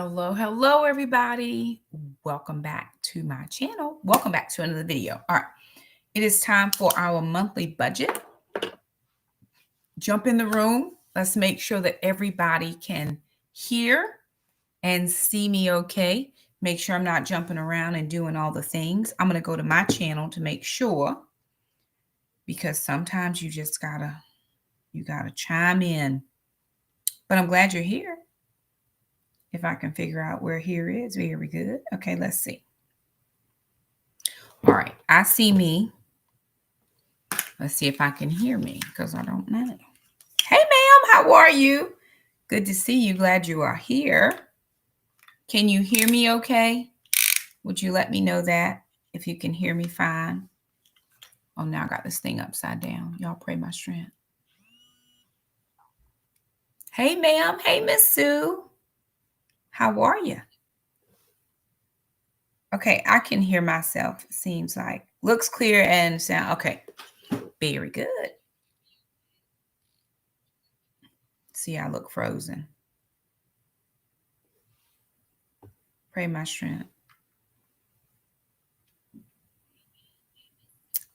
Hello, everybody. Welcome back to my channel. Welcome back to another video. All right, it is time for our monthly budget. Jump in the room. Let's make sure that everybody can hear and see me okay. Make sure I'm not jumping around and doing all the things. I'm going to go to my channel to make sure, because sometimes you gotta chime in. But I'm glad you're here. If I can figure out where here is, very good. Okay, let's see. All right, I see me. Let's see if I can hear me, because I don't know. Hey, ma'am, how are you? Good to see you. Glad you are here. Can you hear me okay? Would you let me know that if you can hear me fine? Oh, now I got this thing upside down. Y'all pray my strength. Hey, ma'am. Hey, Miss Sue. How are you? Okay, I can hear myself, it seems like. Looks clear and sound. Okay, very good. See, I look frozen. Pray my strength.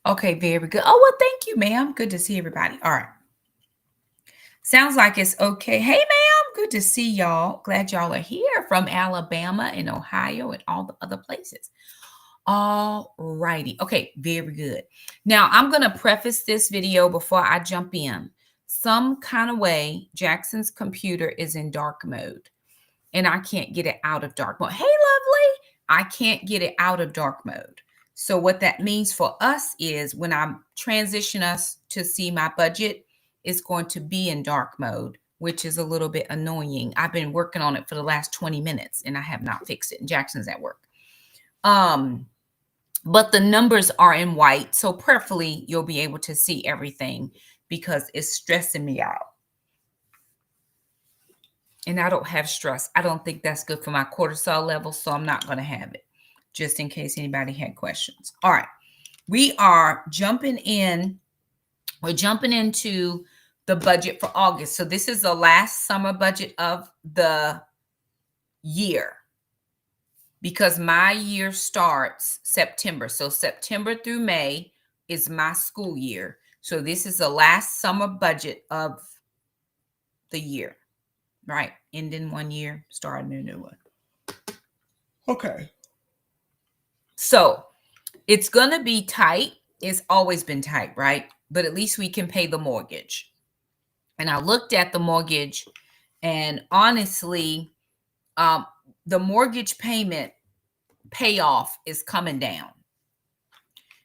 Okay, very good. Oh, well, thank you, ma'am. Good to see everybody. All right. Sounds like it's okay. Hey, ma'am. Good to see y'all. Glad y'all are here from Alabama and Ohio and all the other places. All righty. Okay, very good. Now, I'm going to preface this video before I jump in. Some kind of way, Jackson's computer is in dark mode, and I can't get it out of dark mode. Hey, lovely. I can't get it out of dark mode. So what that means for us is when I transition us to see my budget, it's going to be in dark mode, which is a little bit annoying. I've been working on it for the last 20 minutes and I have not fixed it. And Jackson's at work. But the numbers are in white. So prayerfully, you'll be able to see everything because it's stressing me out. And I don't have stress. I don't think that's good for my cortisol level, so I'm not going to have it, just in case anybody had questions. All right. We are jumping in. We're jumping into the budget for August. So this is the last summer budget of the year because my year starts September. So September through May is my school year. So this is the last summer budget of the year. Right. Ending one year, starting a new one. Okay. So it's going to be tight. It's always been tight, right? But at least we can pay the mortgage. And I looked at the mortgage and honestly, the mortgage payment payoff is coming down.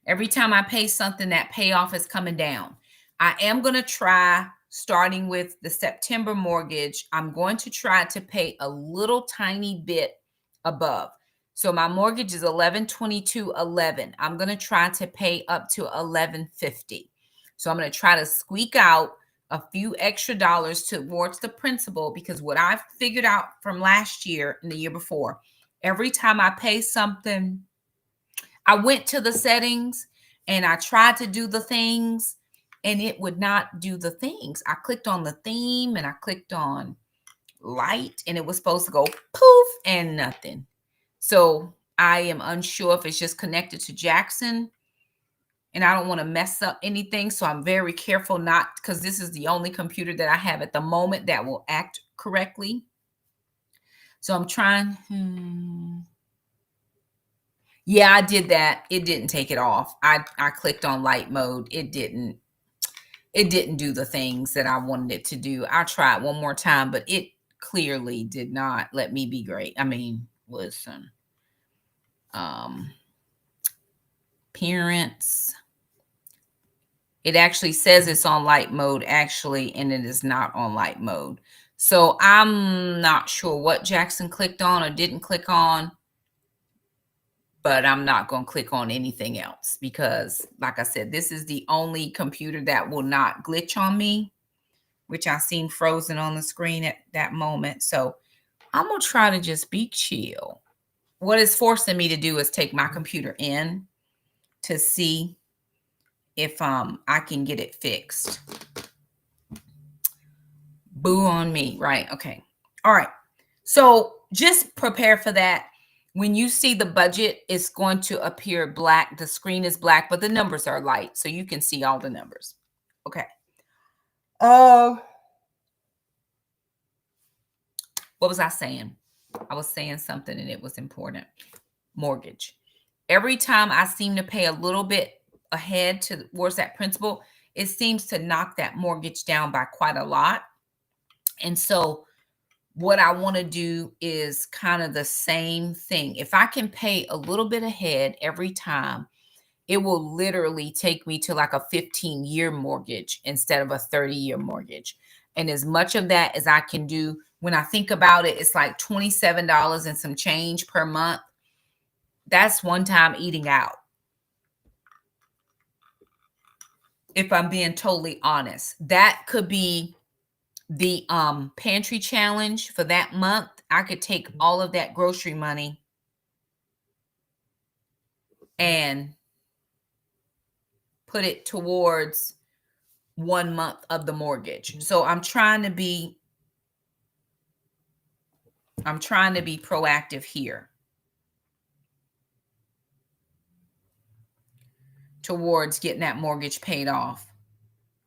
Every time I pay something, that payoff is coming down. I am going to try, starting with the September mortgage, I'm going to try to pay a little tiny bit above. So my mortgage is $1,122.11. I'm going to try to pay up to $1,150. So I'm going to try to squeak out a few extra dollars towards the principal, because what I've figured out from last year and the year before, every time I pay something, I went to the settings and I tried to do the things and it would not do the things. I clicked on the theme and I clicked on light and it was supposed to go poof and nothing. So I am unsure if it's just connected to Jackson and I don't want to mess up anything. So I'm very careful not, because this is the only computer that I have at the moment that will act correctly. So I'm trying. Yeah, I did that. It didn't take it off. I clicked on light mode. It didn't do the things that I wanted it to do. I tried one more time, but it clearly did not let me be great. I mean, listen. Appearance. It actually says it's on light mode, actually, and it is not on light mode. So I'm not sure what Jackson clicked on or didn't click on, but I'm not going to click on anything else because, like I said, this is the only computer that will not glitch on me, which I seen frozen on the screen at that moment. So I'm going to try to just be chill. What it's forcing me to do is take my computer in to see if I can get it fixed. Boo on me, right? Okay. All right. So just prepare for that. When you see the budget, it's going to appear black. The screen is black, but the numbers are light, so you can see all the numbers. Okay. What was I saying? I was saying something and it was important. Mortgage. Every time I seem to pay a little bit ahead towards that principal, it seems to knock that mortgage down by quite a lot. And so what I want to do is kind of the same thing. If I can pay a little bit ahead every time, it will literally take me to like a 15-year mortgage instead of a 30-year mortgage. And as much of that as I can do, when I think about it, it's like $27 and some change per month. That's one time eating out. If I'm being totally honest, that could be the pantry challenge for that month. I could take all of that grocery money and put it towards 1 month of the mortgage. So I'm trying to be proactive here towards getting that mortgage paid off.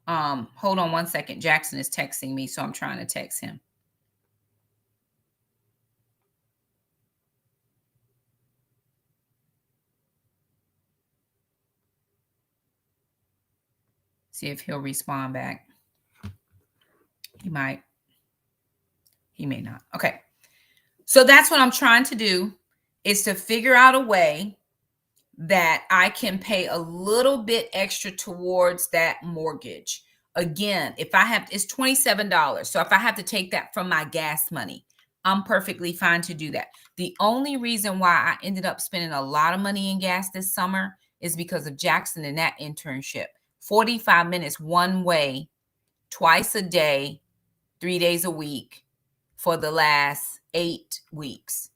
Hold on one second. Jackson is texting me, so I'm trying to text him. See if he'll respond back. He might. He may not. Okay. So that's what I'm trying to do, is to figure out a way that I can pay a little bit extra towards that mortgage. Again, if I have, it's $27. So if I have to take that from my gas money, I'm perfectly fine to do that. The only reason why I ended up spending a lot of money in gas this summer is because of Jackson and that internship. 45 minutes one way, twice a day, 3 days a week for the last 8 weeks.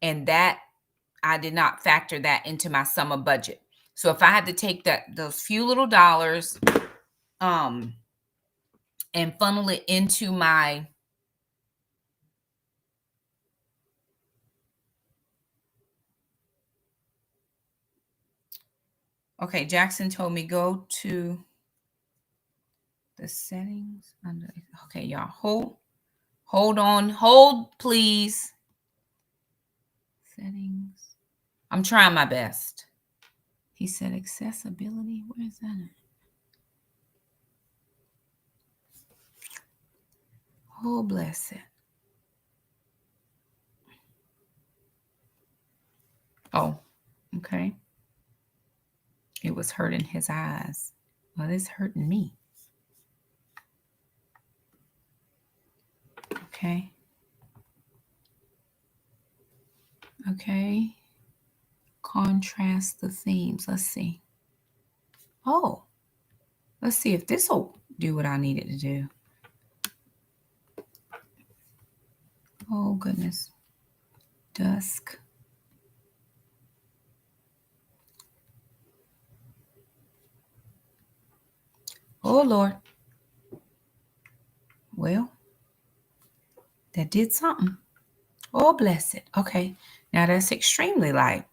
And that, I did not factor that into my summer budget. So if I had to take those few little dollars and funnel it into my okay, Jackson told me go to the settings under. Okay, y'all, hold on, hold please. Settings. I'm trying my best. He said accessibility. Where is that? Oh, bless it. Oh, okay. It was hurting his eyes. Well, it's hurting me. Okay. Okay. Contrast the themes. Let's see. Oh, let's see if this will do what I need it to do. Oh, goodness. Dusk. Oh, Lord. Well, that did something. Oh, bless it. Okay. Now that's extremely light.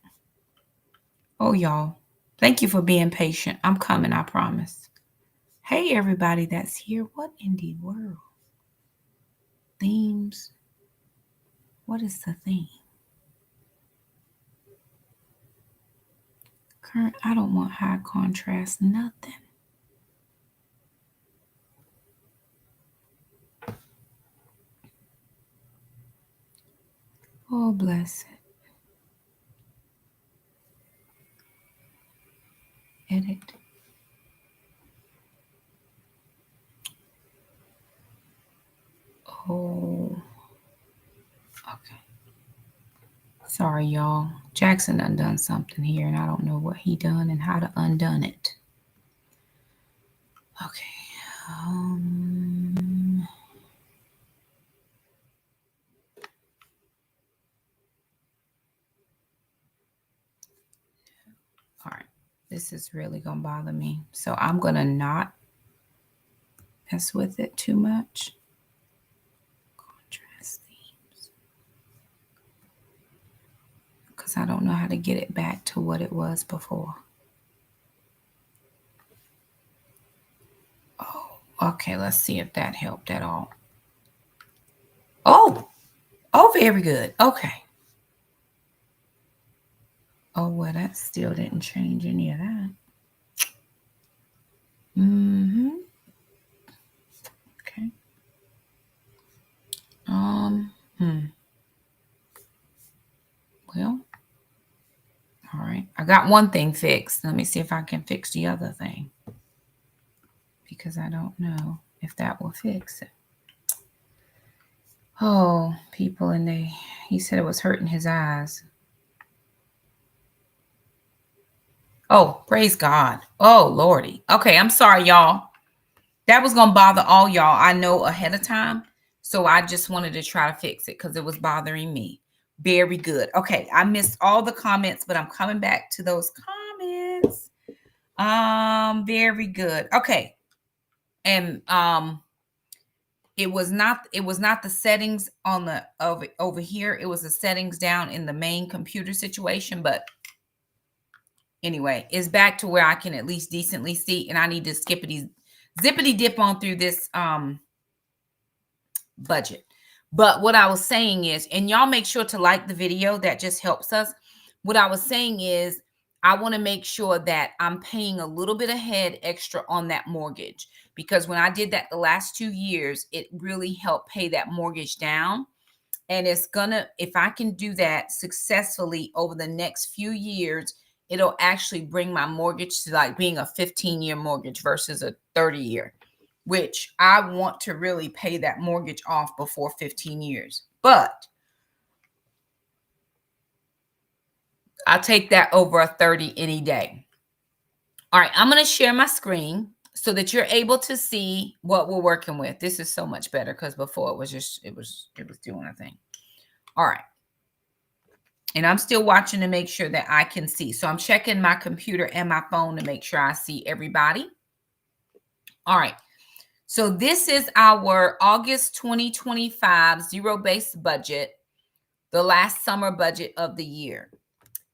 Oh, y'all. Thank you for being patient. I'm coming, I promise. Hey, everybody that's here. What in the world? Themes. What is the theme? Current. I don't want high contrast, nothing. Oh, bless it. Edit. Oh, okay. Sorry, y'all. Jackson undone something here, and I don't know what he done and how to undone it. Okay. All right. This is really going to bother me. So I'm going to not mess with it too much. Contrast themes. because I don't know how to get it back to what it was before. Oh, okay. Let's see if that helped at all. Oh, very good. Okay. Oh, well, that still didn't change any of that. Okay. Well, all right. I got one thing fixed. Let me see if I can fix the other thing, because I don't know if that will fix it. Oh, people, and he said it was hurting his eyes. Oh, praise God. Oh, Lordy. Okay, I'm sorry, y'all. That was going to bother all y'all, I know, ahead of time. So I just wanted to try to fix it because it was bothering me. Very good. Okay, I missed all the comments, but I'm coming back to those comments. Very good. Okay. And it was not the settings on the over here. It was the settings down in the main computer situation, but anyway, it's back to where I can at least decently see, and I need to zippity dip on through this budget. But what I was saying is, and y'all make sure to like the video, that just helps us. What I was saying is, I want to make sure that I'm paying a little bit ahead extra on that mortgage, because when I did that the last 2 years, it really helped pay that mortgage down. And it's gonna, if I can do that successfully over the next few years, it'll actually bring my mortgage to like being a 15-year mortgage versus a 30-year, which I want to really pay that mortgage off before 15 years. But I'll take that over a 30 any day. All right, I'm going to share my screen so that you're able to see what we're working with. This is so much better because before it was just, it was doing a thing. All right. And I'm still watching to make sure that I can see. So I'm checking my computer and my phone to make sure I see everybody. All right. So this is our August 2025 zero-based budget, the last summer budget of the year.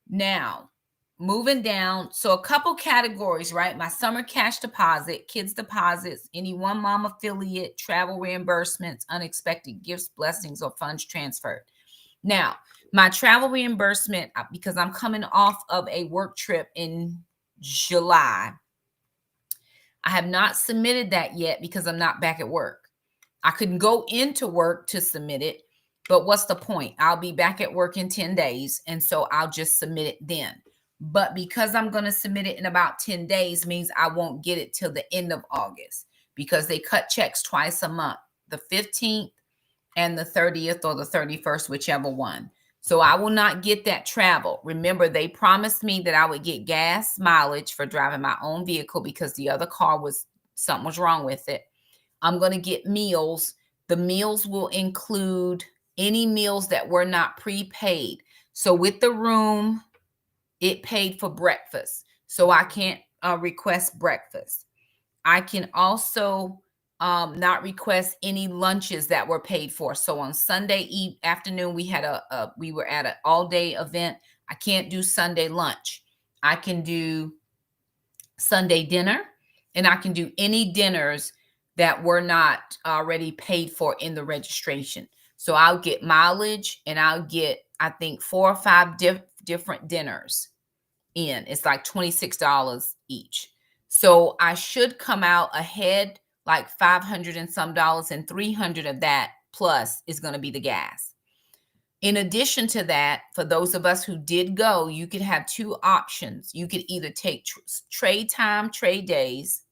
Now, moving down, so a couple categories, right? My summer cash deposit, kids deposits, any one mom affiliate, travel reimbursements, unexpected gifts, blessings, or funds transferred. Now, my travel reimbursement, because I'm coming off of a work trip in July, I have not submitted that yet because I'm not back at work. I couldn't go into work to submit it, but what's the point? I'll be back at work in 10 days, and so I'll just submit it then. But because I'm going to submit it in about 10 days means I won't get it till the end of August, because they cut checks twice a month, the 15th and the 30th or the 31st, whichever one. So I will not get that travel. Remember, they promised me that I would get gas mileage for driving my own vehicle because the other car something was wrong with it. I'm going to get meals. The meals will include any meals that were not prepaid. So with the room, it paid for breakfast. So I can't request breakfast. I can also not request any lunches that were paid for. So on Sunday afternoon, we were at an all-day event. I can't do Sunday lunch. I can do Sunday dinner, and I can do any dinners that were not already paid for in the registration. So I'll get mileage, and I'll get, I think, 4 or 5 different dinners in. It's like $26 each. So I should come out ahead like $500 and some dollars, and $300 of that plus is going to be the gas. In addition to that, for those of us who did go, you could have 2 options. You could either take trade time, trade days.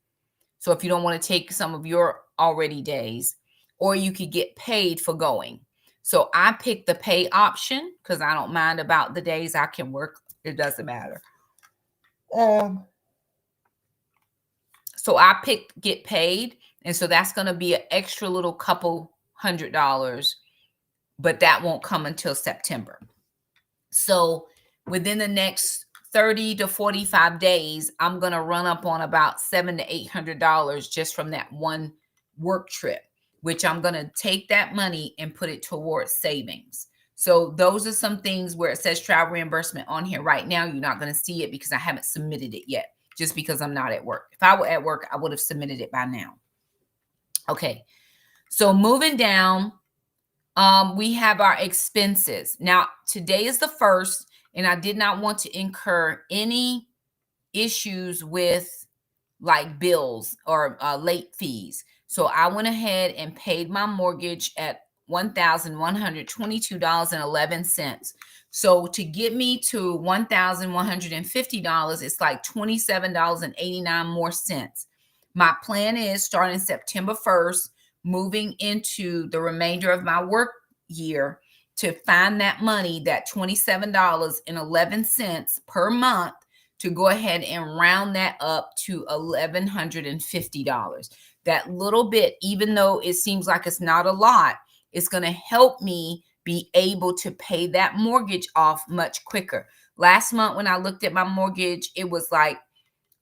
So if you don't want to take some of your already days, or you could get paid for going. So I picked the pay option because I don't mind about the days I can work. It doesn't matter. So I picked get paid. And so that's going to be an extra little couple $100, but that won't come until September. So within the next 30 to 45 days, I'm going to run up on about $700 to $800 just from that one work trip, which I'm going to take that money and put it towards savings. So those are some things where it says travel reimbursement on here right now. You're not going to see it because I haven't submitted it yet, just because I'm not at work. If I were at work, I would have submitted it by now. Okay. So moving down, we have our expenses. Now, today is the 1st, and I did not want to incur any issues with like bills or late fees. So I went ahead and paid my mortgage at $1,122.11. So to get me to $1,150, it's like $27.89 more cents. My plan is starting September 1st, moving into the remainder of my work year, to find that money, that $27.11 per month, to go ahead and round that up to $1,150. That little bit, even though it seems like it's not a lot, it's going to help me be able to pay that mortgage off much quicker. Last month when I looked at my mortgage, it was like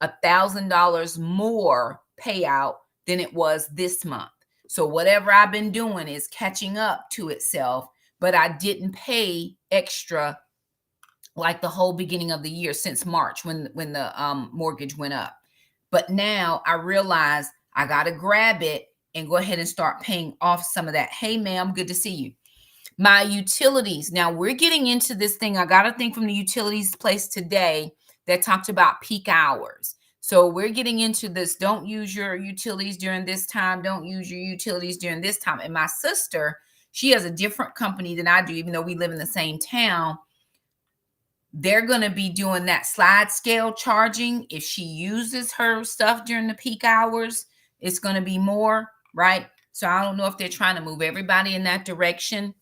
$1,000 more payout than it was this month. So whatever I've been doing is catching up to itself, but I didn't pay extra like the whole beginning of the year since March when the mortgage went up. But now I realize I got to grab it and go ahead and start paying off some of that. Hey, ma'am, good to see you. My utilities. Now we're getting into this thing. I got a thing from the utilities place today that talked about peak hours. So we're getting into this. Don't use your utilities during this time. Don't use your utilities during this time. And my sister, she has a different company than I do, even though we live in the same town. They're going to be doing that slide scale charging. If she uses her stuff during the peak hours, it's going to be more, right? So I don't know if they're trying to move everybody in that direction.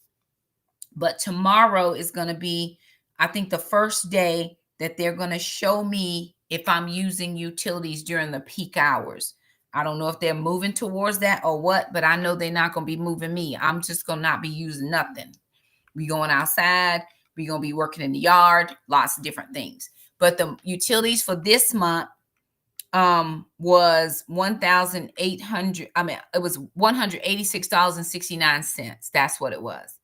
But tomorrow is going to be, I think, the first day that they're going to show me if I'm using utilities during the peak hours. I don't know if they're moving towards that or what, but I know they're not going to be moving me. I'm just going to not be using nothing. We going outside. We're going to be working in the yard, lots of different things. But the utilities for this month was $1,800. It was $186.69. That's what it was.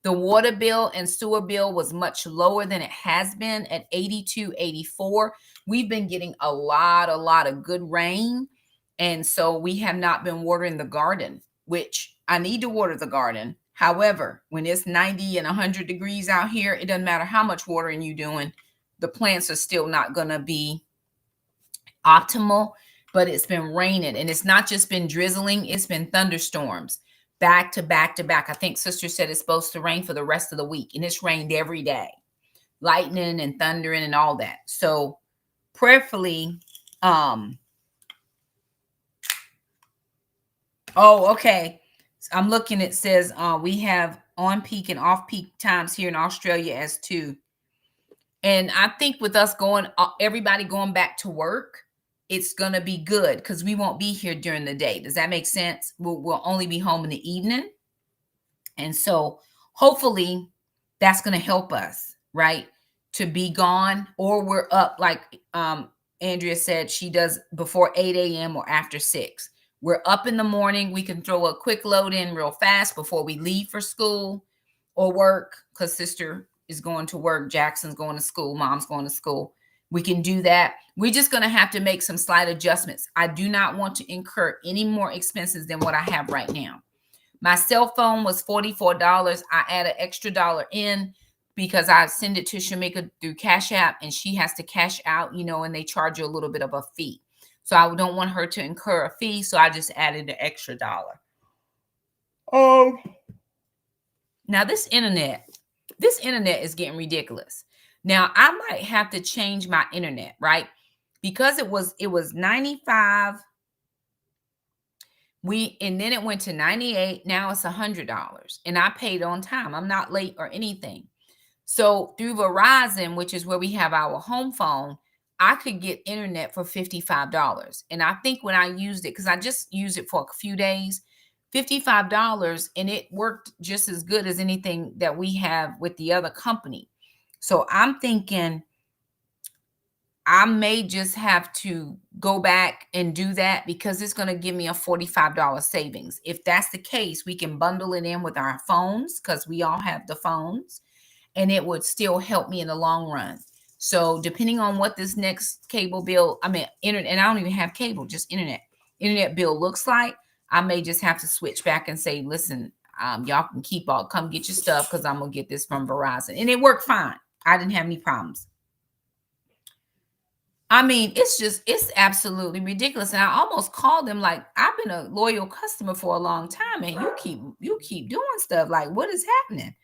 The water bill and sewer bill was much lower than it has been at $82.84. We've been getting a lot of good rain. And so we have not been watering the garden, which I need to water the garden. However, when it's 90 and 100 degrees out here, it doesn't matter how much watering you're doing. The plants are still not going to be optimal, but it's been raining, and it's not just been drizzling. It's been thunderstorms back to back to back. I think sister said it's supposed to rain for the rest of the week, and it's rained every day, lightning and thundering and all that. So prayerfully, oh, okay. I'm looking, it says we have on peak and off peak times here in Australia as too. And I think with us going, everybody going back to work, it's going to be good because we won't be here during the day. Does that make sense? We'll only be home in the evening. And so hopefully that's going to help us, right? To be gone, or we're up like Andrea said, she does before 8 a.m. or after 6. We're up in the morning. We can throw a quick load in real fast before we leave for school or work, because sister is going to work. Jackson's going to school. Mom's going to school. We can do that. We're just going to have to make some slight adjustments. I do not want to incur any more expenses than what I have right now. My cell phone was $44. I add an extra dollar in because I send it to Shamika through Cash App, and she has to cash out, and they charge you a little bit of a fee. So I don't want her to incur a fee, so I just added an extra dollar. Now this internet is getting ridiculous. Now I might have to change my internet, right? Because it was 95. And then it went to 98. Now it's $100, and I paid on time. I'm not late or anything. So through Verizon, which is where we have our home phone, I could get internet for $55. And I think when I used it, because I just used it for a few days, $55, and it worked just as good as anything that we have with the other company. So I'm thinking I may just have to go back and do that because it's going to give me a $45 savings. If that's the case, we can bundle it in with our phones because we all have the phones, and it would still help me in the long run. So depending on what this next cable bill, I mean, internet, and I don't even have cable, just internet bill looks like, I may just have to switch back and say, listen, y'all can come get your stuff because I'm going to get this from Verizon. And it worked fine. I didn't have any problems. I mean, it's absolutely ridiculous. And I almost called them like, I've been a loyal customer for a long time and you keep doing stuff. Like, what is happening?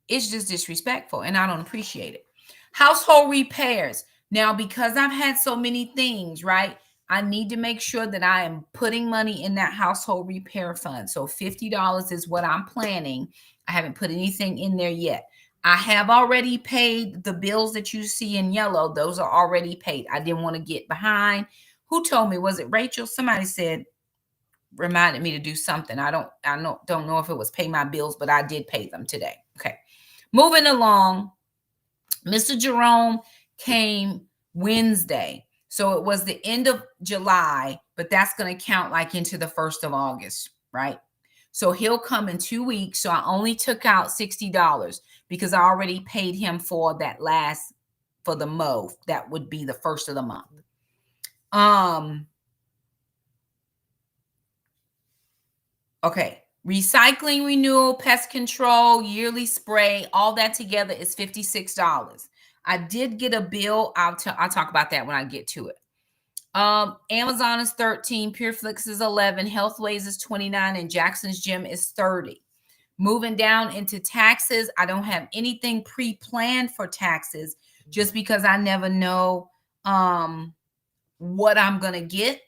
It's just disrespectful and I don't appreciate it. Household repairs. Now, because I've had so many things, right? I need to make sure that I am putting money in that household repair fund. So $50 is what I'm planning. I haven't put anything in there yet. I have already paid the bills that you see in yellow. Those are already paid. I didn't want to get behind. Who told me? Was it Rachel? Somebody said, reminded me to do something. I don't know if it was pay my bills, but I did pay them today. Okay. Moving along. Mr. Jerome came Wednesday. So it was the end of July, but that's going to count like into the 1st of August, right? So he'll come in 2 weeks. So I only took out $60 because I already paid him for that for the mow. That would be the 1st of the month. Okay. Recycling renewal, pest control, yearly spray, all that together is $56. I did get a bill. I'll talk about that when I get to it. Amazon is 13, PureFlix is 11, Healthways is 29, and Jackson's Gym is 30. Moving down into taxes, I don't have anything pre-planned for taxes just because I never know what I'm going to get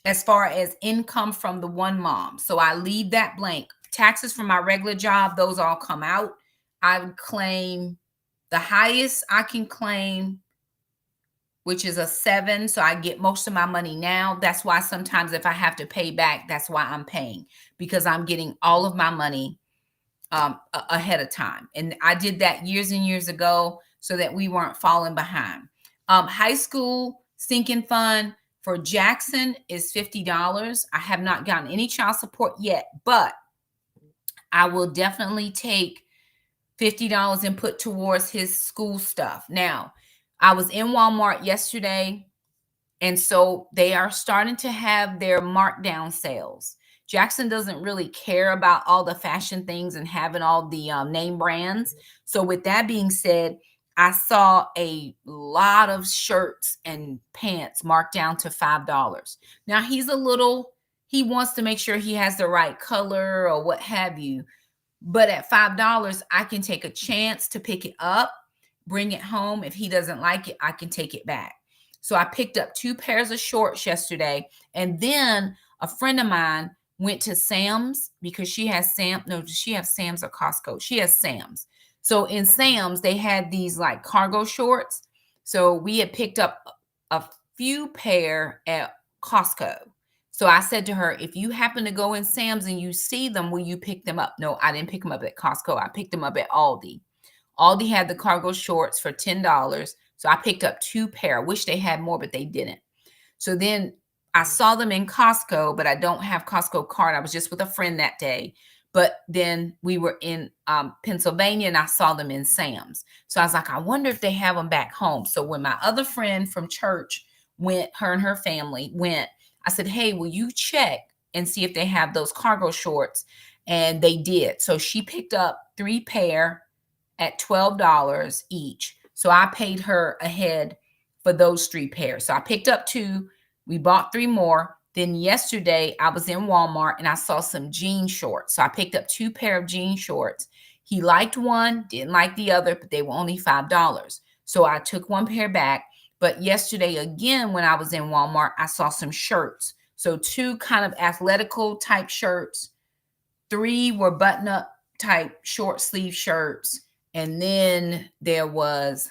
as far as income from the one mom. So I leave that blank. Taxes from my regular job, those all come out. I would claim the highest I can claim, which is a 7. So I get most of my money now. That's why sometimes if I have to pay back, that's why I'm paying, because I'm getting all of my money ahead of time. And I did that years and years ago so that we weren't falling behind. High school sinking fund for Jackson is $50. I have not gotten any child support yet, but I will definitely take $50 and put towards his school stuff. Now, I was in Walmart yesterday, and so they are starting to have their markdown sales. Jackson doesn't really care about all the fashion things and having all the name brands. So with that being said, I saw a lot of shirts and pants marked down to $5. Now he wants to make sure he has the right color or what have you. But at $5, I can take a chance to pick it up, bring it home. If he doesn't like it, I can take it back. So I picked up 2 pairs of shorts yesterday. And then a friend of mine went to Sam's because she has Sam's or Costco? She has Sam's. So in Sam's, they had these like cargo shorts. So we had picked up a few pair at Costco. So I said to her, if you happen to go in Sam's and you see them, will you pick them up? No, I didn't pick them up at Costco. I picked them up at Aldi. Aldi had the cargo shorts for $10. So I picked up 2 pair. I wish they had more, but they didn't. So then I saw them in Costco, but I don't have Costco card. I was just with a friend that day. But then we were in Pennsylvania and I saw them in Sam's. So I was like, I wonder if they have them back home. So when my other friend from church went, her and her family went, I said, hey, will you check and see if they have those cargo shorts? And they did. So she picked up 3 pair at $12 each. So I paid her ahead for those 3 pairs. So I picked up 2. We bought 3 more. Then yesterday I was in Walmart and I saw some jean shorts. So I picked up 2 pair of jean shorts. He liked one, didn't like the other, but they were only $5. So I took 1 pair back. But yesterday again, when I was in Walmart, I saw some shirts. So 2 kind of athletical type shirts. 3 were button up type short sleeve shirts. And then there was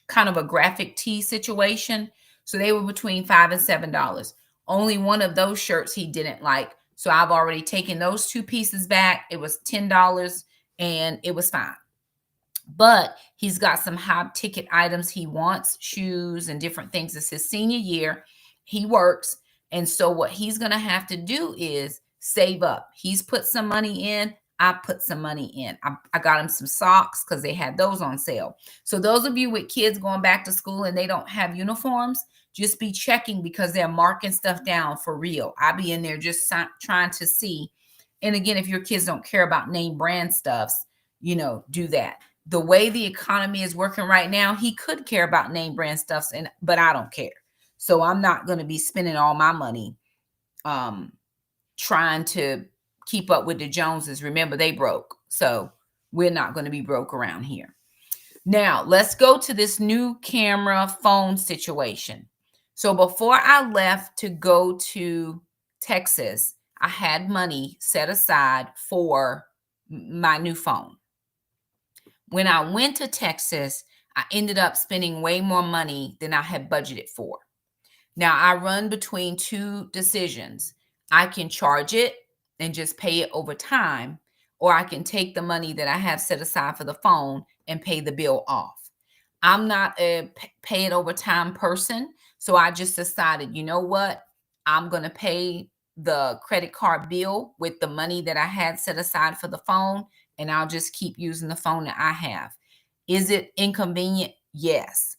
kind of a graphic tee situation. So they were between $5 and $7. Only one of those shirts he didn't like. So I've already taken those 2 pieces back. It was $10 and it was fine. but he's got some high ticket items he wants, shoes and different things. It's his senior year. He works. And so what he's going to have to do is save up. He's put some money in. I put some money in. I got him some socks because they had those on sale. So those of you with kids going back to school and they don't have uniforms, just be checking because they're marking stuff down for real. I'll be in there just trying to see. And again, if your kids don't care about name brand stuffs, do that. The way the economy is working right now, he could care about name brand stuffs, but I don't care. So I'm not going to be spending all my money trying to keep up with the Joneses. Remember, they broke. So we're not going to be broke around here. Now, let's go to this new camera phone situation. So before I left to go to Texas, I had money set aside for my new phone. When I went to Texas, I ended up spending way more money than I had budgeted for. Now, I run between two decisions. I can charge it and just pay it over time, or I can take the money that I have set aside for the phone and pay the bill off. I'm not a pay it over time person, so I just decided, you know what? I'm going to pay the credit card bill with the money that I had set aside for the phone, and I'll just keep using the phone that I have. Is it inconvenient? Yes.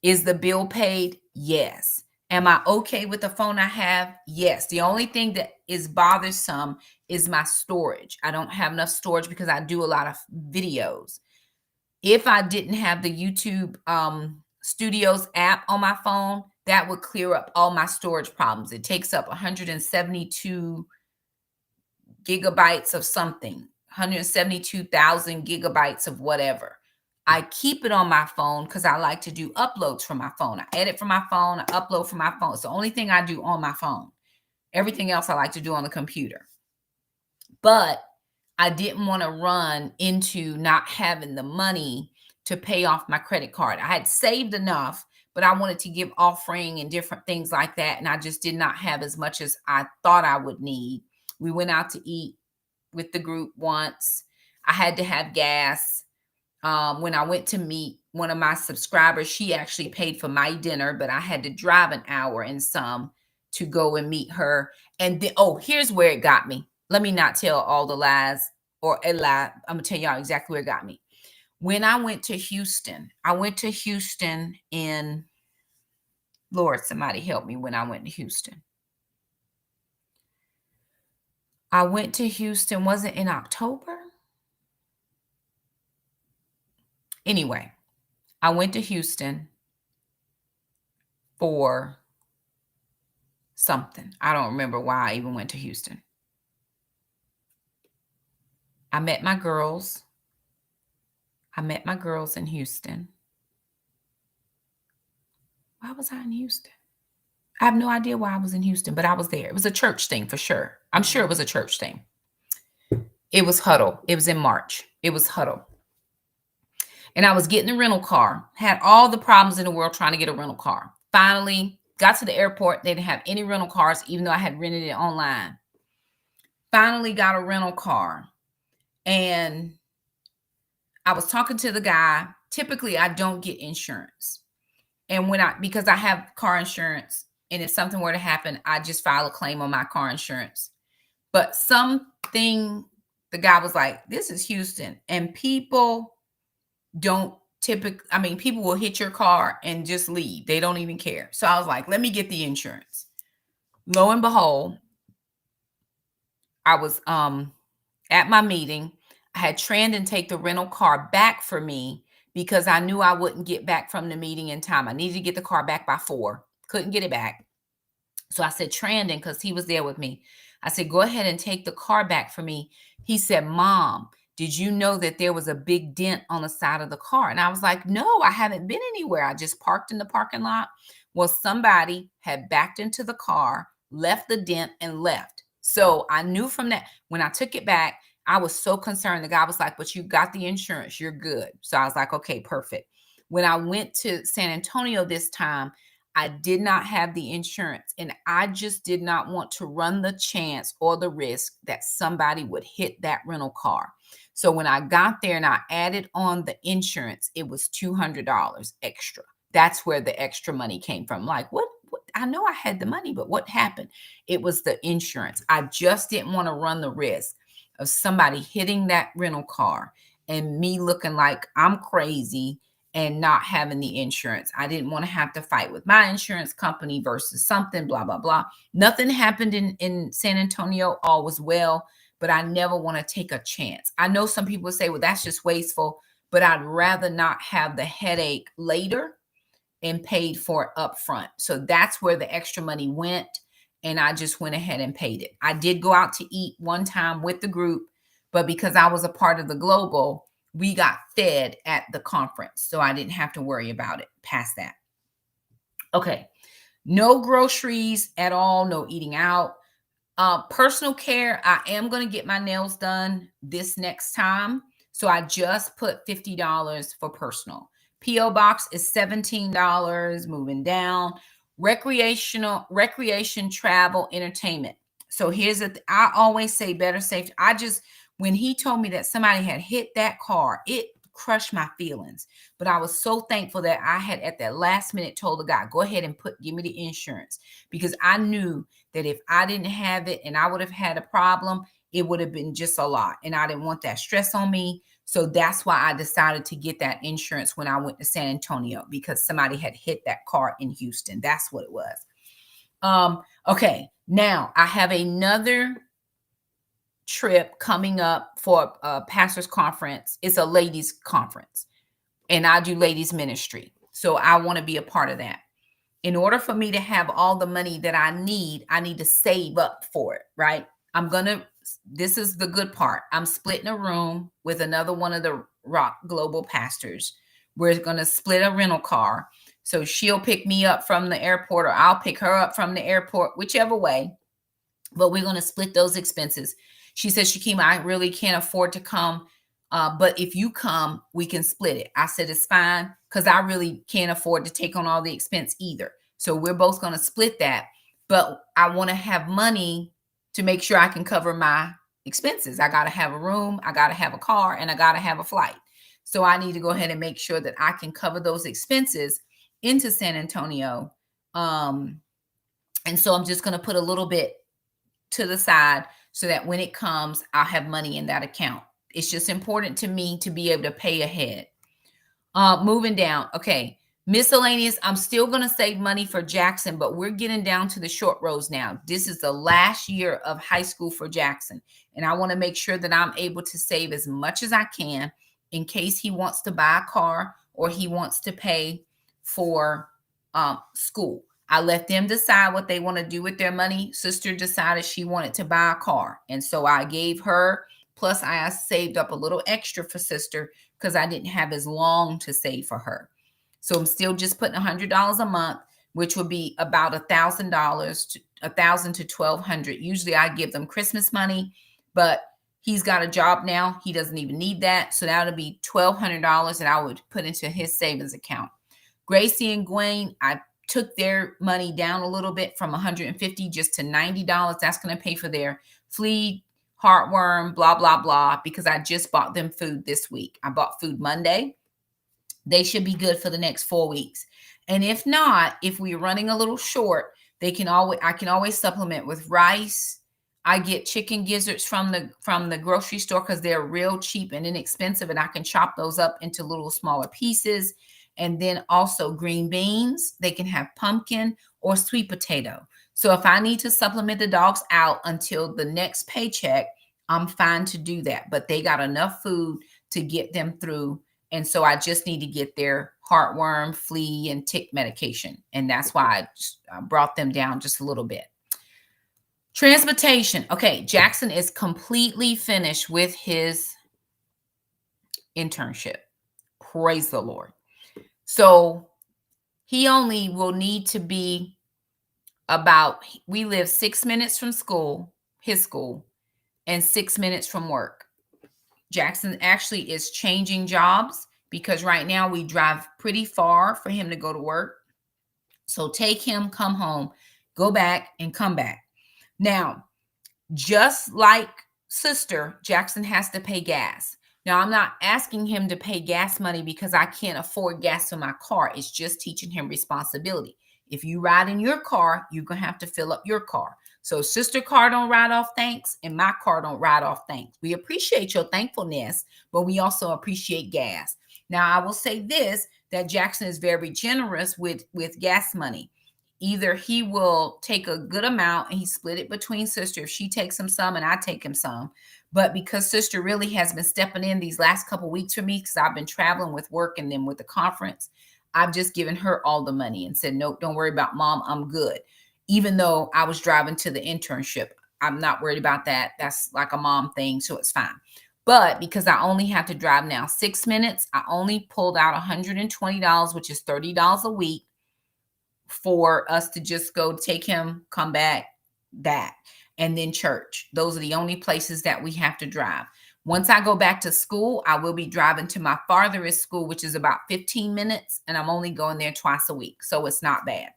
Is the bill paid? Yes. Am I okay with the phone I have? Yes. The only thing that is bothersome is my storage. I don't have enough storage because I do a lot of videos. If I didn't have the YouTube Studios app on my phone, that would clear up all my storage problems. It takes up 172 gigabytes of something, 172,000 gigabytes of whatever. I keep it on my phone because I like to do uploads from my phone. I edit from my phone, I upload from my phone. It's the only thing I do on my phone. Everything else I like to do on the computer. But I didn't want to run into not having the money to pay off my credit card. I had saved enough, but I wanted to give offering and different things like that. And I just did not have as much as I thought I would need. We went out to eat with the group once. I had to have gas. When I went to meet one of my subscribers, she actually paid for my dinner, but I had to drive an hour and some to go and meet her. And then, here's where it got me. Let me not tell all the lies or a lie. I'm going to tell y'all exactly where it got me. When I went to Houston, in, Lord, somebody help me when I went to Houston. I went to Houston, was it in October? Anyway, I went to Houston for something. I don't remember why I even went to Houston. I met my girls. In Houston. Why was I in Houston? I have no idea why I was in Houston, but I was there. It was a church thing for sure. I'm sure it was a church thing. It was Huddle. It was in March. It was Huddle. And I was getting a rental car. Had all the problems in the world trying to get a rental car. Finally, got to the airport. They didn't have any rental cars, even though I had rented it online. Finally got a rental car. And I was talking to the guy. Typically, I don't get insurance. And because I have car insurance, and if something were to happen, I just file a claim on my car insurance. But the guy was like, this is Houston. And people don't people will hit your car and just leave. They don't even care. So I was like, let me get the insurance. Lo and behold, I was at my meeting. I had Trandon take the rental car back for me because I knew I wouldn't get back from the meeting in time. I needed to get the car back by 4. Couldn't get it back. So I said, Trandon, because he was there with me, I said, go ahead and take the car back for me. He said, Mom, did you know that there was a big dent on the side of the car? And I was like, no, I haven't been anywhere. I just parked in the parking lot. Well, somebody had backed into the car, left the dent, and left. So I knew from that, when I took it back, I was so concerned. The guy was like, but you got the insurance. You're good. So I was like, okay, perfect. When I went to San Antonio this time, I did not have the insurance, and I just did not want to run the chance or the risk that somebody would hit that rental car. So when I got there and I added on the insurance, it was $200 extra. That's where the extra money came from. Like, what? I know I had the money, but what happened? It was the insurance. I just didn't want to run the risk of somebody hitting that rental car and me looking like I'm crazy and not having the insurance. I didn't want to have to fight with my insurance company versus something, blah, blah, blah. Nothing happened in San Antonio. All was well, but I never want to take a chance. I know some people say, well, that's just wasteful, but I'd rather not have the headache later and paid for upfront. So that's where the extra money went. And I just went ahead and paid it. I did go out to eat one time with the group, but because I was a part of the global, we got fed at the conference. So I didn't have to worry about it past that. Okay. No groceries at all. No eating out. Personal care. I am going to get my nails done this next time. So I just put $50 for personal. P.O. box is $17, moving down. Recreation, travel, entertainment. So I always say better safe. When he told me that somebody had hit that car, it crushed my feelings. But I was so thankful that I had at that last minute told the guy, go ahead and give me the insurance, because I knew that if I didn't have it and I would have had a problem, it would have been just a lot. And I didn't want that stress on me. So that's why I decided to get that insurance when I went to San Antonio, because somebody had hit that car in Houston. That's what it was. Okay. Now I have another trip coming up for a pastor's conference. It's a ladies conference, and I do ladies ministry. So I want to be a part of that. In order for me to have all the money that I need to save up for it, right? This is the good part. I'm splitting a room with another one of the Rock Global pastors. We're going to split a rental car. So she'll pick me up from the airport, or I'll pick her up from the airport, whichever way. But we're going to split those expenses. She said, Shakima, I really can't afford to come. But if you come, we can split it. I said, it's fine, because I really can't afford to take on all the expense either. So we're both going to split that. But I want to have money to make sure I can cover my expenses. I got to have a room, I got to have a car, and I got to have a flight. So I need to go ahead and make sure that I can cover those expenses into San Antonio. And so I'm just going to put a little bit to the side so that when it comes, I'll have money in that account. It's just important to me to be able to pay ahead. Moving down. Okay. Miscellaneous. I'm still going to save money for Jackson, but we're getting down to the short rows now. This is the last year of high school for Jackson. And I want to make sure that I'm able to save as much as I can in case he wants to buy a car or he wants to pay for school. I let them decide what they want to do with their money. Sister decided she wanted to buy a car. And so I gave her, plus I saved up a little extra for sister because I didn't have as long to save for her. So I'm still just putting $100 a month, which would be about $1,000 to $1,000 to $1,200. Usually I give them Christmas money, but he's got a job now. He doesn't even need that. So that'll be $1,200 that I would put into his savings account. Gracie and Gwen, I took their money down a little bit from $150 just to $90. That's going to pay for their flea, heartworm, blah, blah, blah, because I just bought them food this week. I bought food Monday. They should be good for the next 4 weeks. And if not, if we're running a little short, I can always supplement with rice. I get chicken gizzards from the grocery store because they're real cheap and inexpensive, and I can chop those up into little smaller pieces. And then also green beans. They can have pumpkin or sweet potato. So if I need to supplement the dogs out until the next paycheck, I'm fine to do that. But they got enough food to get them through. And so I just need to get their heartworm, flea, and tick medication. And that's why I brought them down just a little bit. Transportation. Okay, Jackson is completely finished with his internship. Praise the Lord. So he only will need to be we live 6 minutes from his school, and 6 minutes from work. Jackson actually is changing jobs because right now we drive pretty far for him to go to work. So take him, come home, go back and come back. Now, just like sister, Jackson has to pay gas. Now, I'm not asking him to pay gas money because I can't afford gas in my car. It's just teaching him responsibility. If you ride in your car, you're going to have to fill up your car. So sister car don't ride off thanks and my car don't ride off thanks. We appreciate your thankfulness, but we also appreciate gas. Now, I will say this, that Jackson is very generous with gas money. Either he will take a good amount and he split it between sister. If she takes him some and I take him some. But because sister really has been stepping in these last couple weeks for me, because I've been traveling with work and then with the conference, I've just given her all the money and said, nope, don't worry about mom. I'm good. Even though I was driving to the internship, I'm not worried about that. That's like a mom thing. So it's fine. But because I only have to drive now 6 minutes, I only pulled out $120, which is $30 a week, for us to just go take him, come back, that, and then church. Those are the only places that we have to drive. Once I go back to school, I will be driving to my farthest school, which is about 15 minutes, and I'm only going there twice a week, so it's not bad.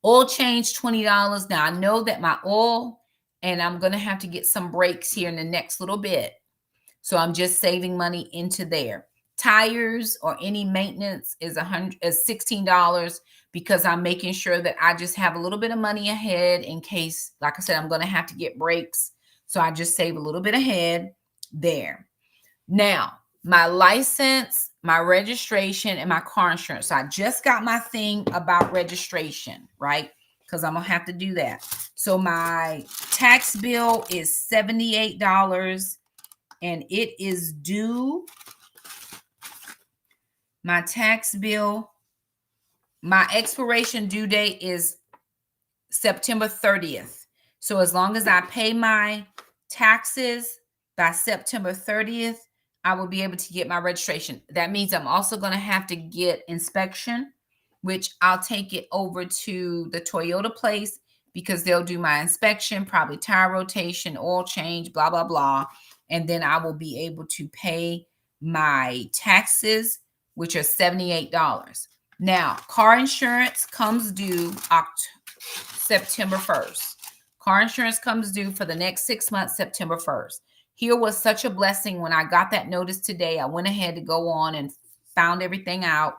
Oil change, $20. Now, I know that my oil, and I'm going to have to get some brakes here in the next little bit, so I'm just saving money into there. Tires or any maintenance is $16 because I'm making sure that I just have a little bit of money ahead in case, like I said, I'm going to have to get brakes. So I just save a little bit ahead there. Now, my license, my registration, and my car insurance. So I just got my thing about registration, right? Because I'm going to have to do that. So my tax bill is $78 and it is due. My tax bill, my expiration due date is September 30th. So as long as I pay my taxes by September 30th, I will be able to get my registration. That means I'm also going to have to get inspection, which I'll take it over to the Toyota place because they'll do my inspection, probably tire rotation, oil change, blah, blah, blah. And then I will be able to pay my taxes, which are $78. Now, car insurance comes due September 1st. Car insurance comes due for the next 6 months, September 1st. Here was such a blessing when I got that notice today. I went ahead to go on and found everything out.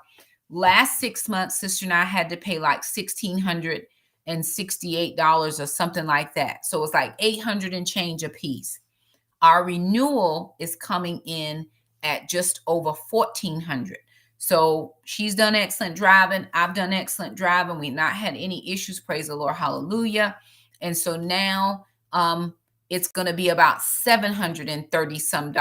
Last 6 months, sister and I had to pay like $1,668 or something like that. So it's like $800 and change a piece. Our renewal is coming in at just over $1,400. So she's done excellent driving. I've done excellent driving. We've not had any issues. Praise the Lord. Hallelujah. And so now it's going to be about $730 some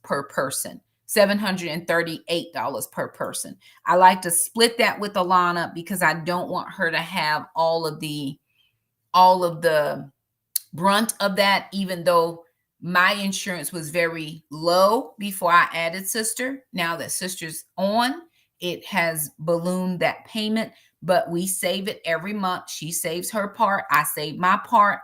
per person. $738 per person. I like to split that with Alana because I don't want her to have all of the brunt of that, even though my insurance was very low before I added sister. Now that sister's on, it has ballooned that payment, but we save it every month. She saves her part. I save my part.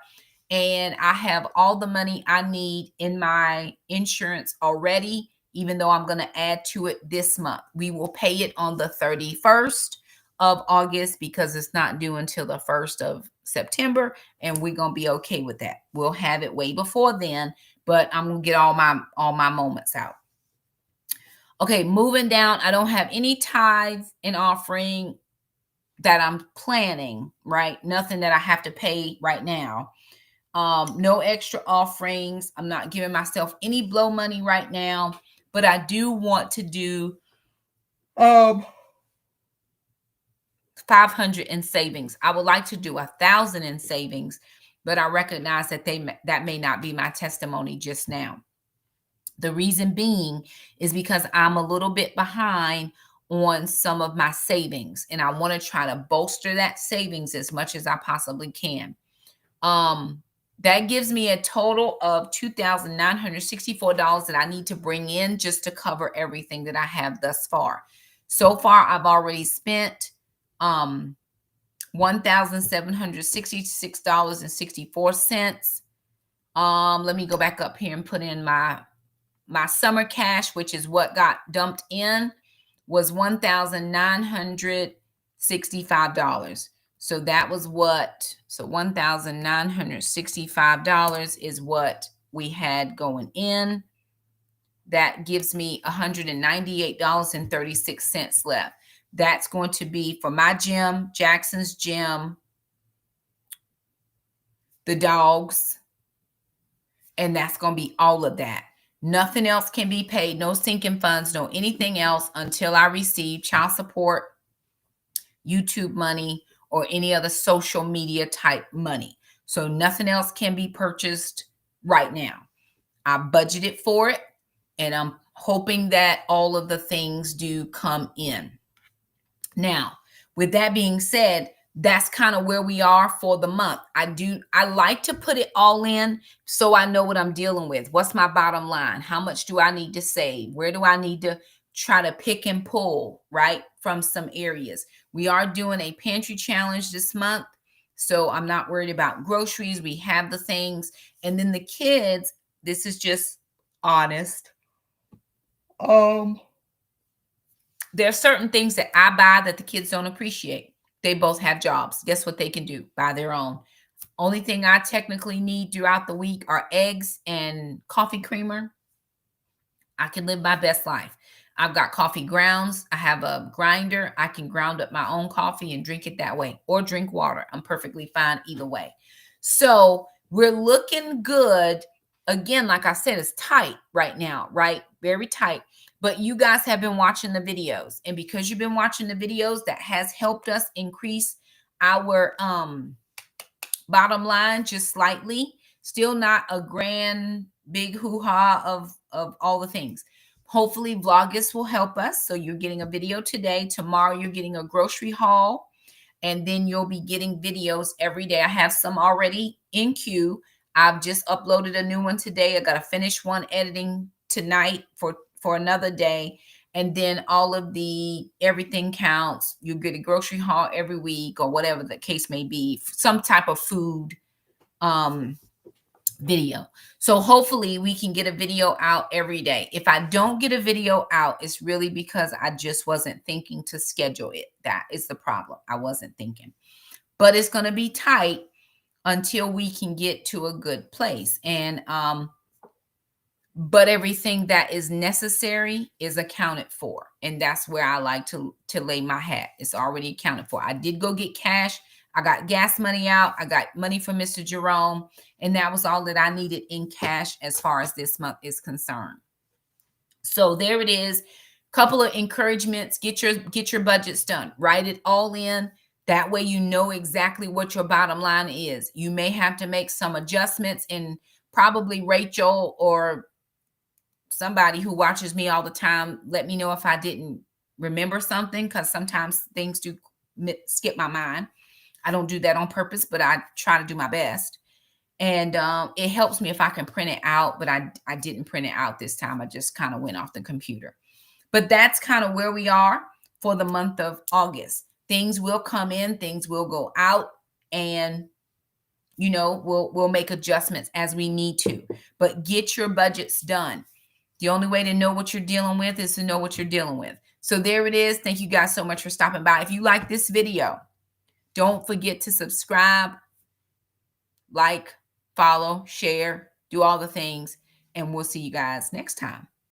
And I have all the money I need in my insurance already, even though I'm going to add to it this month. We will pay it on the 31st of August because it's not due until the 1st of September, and we're going to be okay with that. We'll have it way before then, but I'm going to get all my moments out. Okay, moving down, I don't have any tithes and offering that I'm planning, right? Nothing that I have to pay right now. No extra offerings. I'm not giving myself any blow money right now, but I do want to do 500 in savings. I would like to do 1,000 in savings, but I recognize that that may not be my testimony just now. The reason being is because I'm a little bit behind on some of my savings, and I want to try to bolster that savings as much as I possibly can. That gives me a total of $2,964 that I need to bring in just to cover everything that I have thus far. So far, I've already spent $1,766.64. Let me go back up here and put in my summer cash, which is what got dumped in, was $1,900 $65. So that was what, so $1,965 is what we had going in. That gives me $198.36 left. That's going to be for my gym, Jackson's gym, the dogs, and that's going to be all of that. Nothing else can be paid, no sinking funds, no anything else until I receive child support, YouTube money, or any other social media type money. So nothing else can be purchased right now. I budgeted for it, and I'm hoping that all of the things do come in. Now, with that being said, that's kind of where we are for the month. I like to put it all in so I know what I'm dealing with. What's my bottom line? How much do I need to save? Where do I need to try to pick and pull, right, from some areas? We are doing a pantry challenge this month, so I'm not worried about groceries. We have the things. And then the kids, this is just honest. There are certain things that I buy that the kids don't appreciate. They both have jobs. Guess what they can do? Buy their own. Only thing I technically need throughout the week are eggs and coffee creamer. I can live my best life. I've got coffee grounds. I have a grinder. I can ground up my own coffee and drink it that way, or drink water. I'm perfectly fine either way. So we're looking good. Again, like I said, it's tight right now, right? Very tight. But you guys have been watching the videos. And because you've been watching the videos, that has helped us increase our bottom line just slightly. Still not a grand big hoo-ha of all the things. Hopefully Vlogmas will help us. So you're getting a video today. Tomorrow you're getting a grocery haul. And then you'll be getting videos every day. I have some already in queue. I've just uploaded a new one today. I got to finish one editing tonight for another day. And then all of the everything counts. You get a grocery haul every week, or whatever the case may be, some type of food video. So hopefully we can get a video out every day. If I don't get a video out, it's really because I just wasn't thinking to schedule it. That is the problem. I wasn't thinking. But it's going to be tight until we can get to a good place. And but everything that is necessary is accounted for. And that's where I like to lay my hat. It's already accounted for. I did go get cash. I got gas money out. I got money from Mr. Jerome. And that was all that I needed in cash as far as this month is concerned. So there it is. Couple of encouragements. Get your budgets done. Write it all in. That way you know exactly what your bottom line is. You may have to make some adjustments, and probably Rachel or somebody who watches me all the time, let me know if I didn't remember something, because sometimes things do skip my mind. I don't do that on purpose, but I try to do my best. And it helps me if I can print it out, but I didn't print it out this time. I just kind of went off the computer. But that's kind of where we are for the month of August. Things will come in, things will go out, and you know, we'll make adjustments as we need to. But get your budgets done. The only way to know what you're dealing with is to know what you're dealing with. So there it is. Thank you guys so much for stopping by. If you like this video, don't forget to subscribe, like, follow, share, do all the things, and we'll see you guys next time.